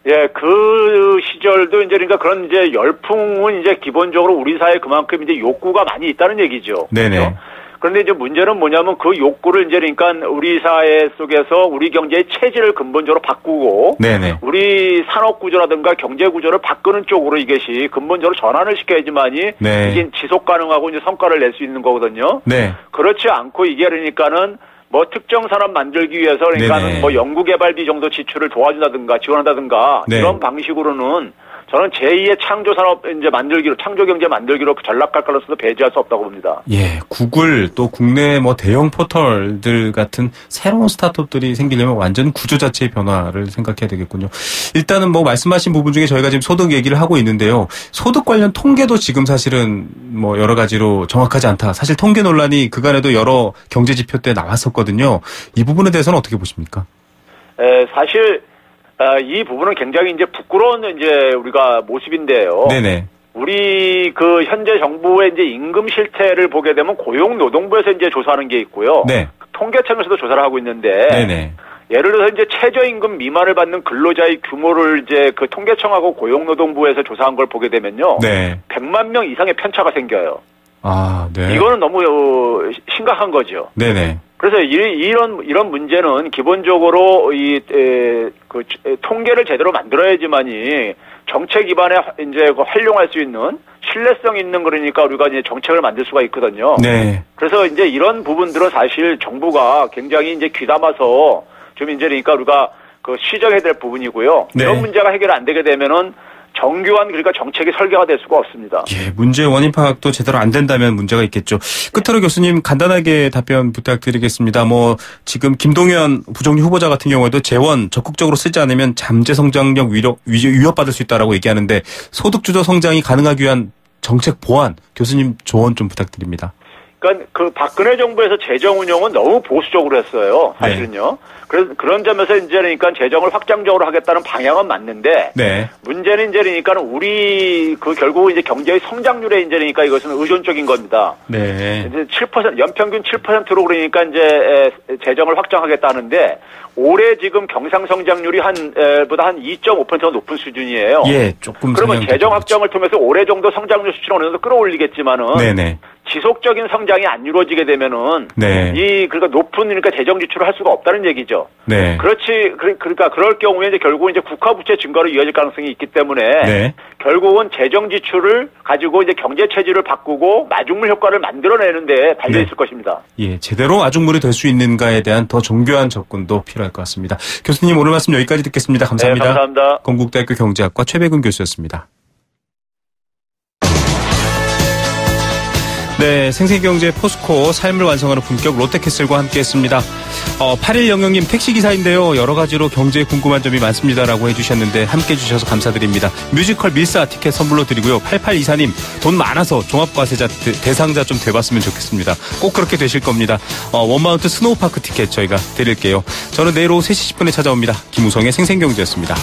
예, 그 시절도 이제 그러니까 그런 이제 열풍은 이제 기본적으로 우리 사회에 그만큼 이제 욕구가 많이 있다는 얘기죠. 네네. 그렇죠? 그런데 이제 문제는 뭐냐면 그 욕구를 이제 그러니까 우리 사회 속에서 우리 경제의 체질을 근본적으로 바꾸고 네네. 우리 산업 구조라든가 경제 구조를 바꾸는 쪽으로 이것이 근본적으로 전환을 시켜야지만이 네. 이게 지속 가능하고 이제 성과를 낼 수 있는 거거든요. 네. 그렇지 않고 이게 그러니까는 뭐 특정 산업 만들기 위해서 그러니까는 네네. 뭐 연구개발비 정도 지출을 도와준다든가 지원한다든가 네. 이런 방식으로는 저는 제2의 창조 산업 이제 만들기로 창조 경제 만들기로 전락할 가능성도 배제할 수 없다고 봅니다. 예, 구글 또 국내 뭐 대형 포털들 같은 새로운 스타트업들이 생기려면 완전 구조 자체의 변화를 생각해야 되겠군요. 일단은 뭐 말씀하신 부분 중에 저희가 지금 소득 얘기를 하고 있는데요. 소득 관련 통계도 지금 사실은 뭐 여러 가지로 정확하지 않다. 사실 통계 논란이 그간에도 여러 경제 지표 때 나왔었거든요. 이 부분에 대해서는 어떻게 보십니까? 사실 이 부분은 굉장히 이제 부끄러운 이제 우리가 모습인데요. 네네. 우리 그 현재 정부의 이제 임금 실태를 보게 되면 고용노동부에서 이제 조사하는 게 있고요. 네. 통계청에서도 조사를 하고 있는데. 네네. 예를 들어서 이제 최저임금 미만을 받는 근로자의 규모를 이제 그 통계청하고 고용노동부에서 조사한 걸 보게 되면요. 네. 100만 명 이상의 편차가 생겨요. 아, 네. 이거는 너무 심각한 거죠. 네네. 그래서 이런 문제는 기본적으로 그 통계를 제대로 만들어야지만이 정책 기반에 이제 활용할 수 있는 신뢰성 있는 그러니까 우리가 이제 정책을 만들 수가 있거든요. 네. 그래서 이제 이런 부분들은 사실 정부가 굉장히 이제 귀담아서 좀 이제 그러니까 우리가 그 시정해야 될 부분이고요. 네. 이런 문제가 해결 안 되게 되면은 정교한 그러니까 정책이 설계가 될 수가 없습니다. 예, 문제의 원인 파악도 제대로 안 된다면 문제가 있겠죠. 끝으로 교수님 간단하게 답변 부탁드리겠습니다. 뭐 지금 김동연 부총리 후보자 같은 경우에도 재원 적극적으로 쓰지 않으면 잠재 성장력 위협받을 수 있다라고 얘기하는데 소득주도 성장이 가능하기 위한 정책 보완 교수님 조언 좀 부탁드립니다. 그러니까 그 박근혜 정부에서 재정 운영은 너무 보수적으로 했어요. 사실은요. 네. 그래서 그런 점에서 이제 그러니까 재정을 확장적으로 하겠다는 방향은 맞는데 네. 문제는 이제 그러니까 우리 그 결국 이제 경제의 성장률에 이제 그러니까 이것은 의존적인 겁니다. 네. 이제 7% 연평균 7%로 그러니까 이제 재정을 확장하겠다는데 올해 지금 경상 성장률이 보다 한 2.5%가 높은 수준이에요. 예, 조금. 그러면 재정 확장을 통해서 올해 정도 성장률 수치를 어느 정도 끌어올리겠지만은 네네. 지속적인 성장이 안 이루어지게 되면은 네. 그러니까 높은 그러니까 재정 지출을 할 수가 없다는 얘기죠. 네. 그러니까 그럴 경우에 이제 결국은 이제 국가 부채 증가로 이어질 가능성이 있기 때문에 네. 결국은 재정 지출을 가지고 이제 경제 체질을 바꾸고 마중물 효과를 만들어내는데 달려 있을 것입니다. 예, 제대로 마중물이 될 수 있는가에 대한 더 정교한 접근도 필요할 것 같습니다. 교수님 오늘 말씀 여기까지 듣겠습니다. 감사합니다. 네, 감사합니다. 건국대학교 경제학과 최백은 교수였습니다. 네, 생생경제 포스코 삶을 완성하는 품격 롯데캐슬과 함께했습니다. 8100님 택시기사인데요. 여러 가지로 경제에 궁금한 점이 많습니다라고 해주셨는데 함께해 주셔서 감사드립니다. 뮤지컬 밀사 티켓 선물로 드리고요. 8824님 돈 많아서 종합과세자 대상자 좀 돼봤으면 좋겠습니다. 꼭 그렇게 되실 겁니다. 원마운트 스노우파크 티켓 저희가 드릴게요. 저는 내일 오후 3시 10분에 찾아옵니다. 김우성의 생생경제였습니다.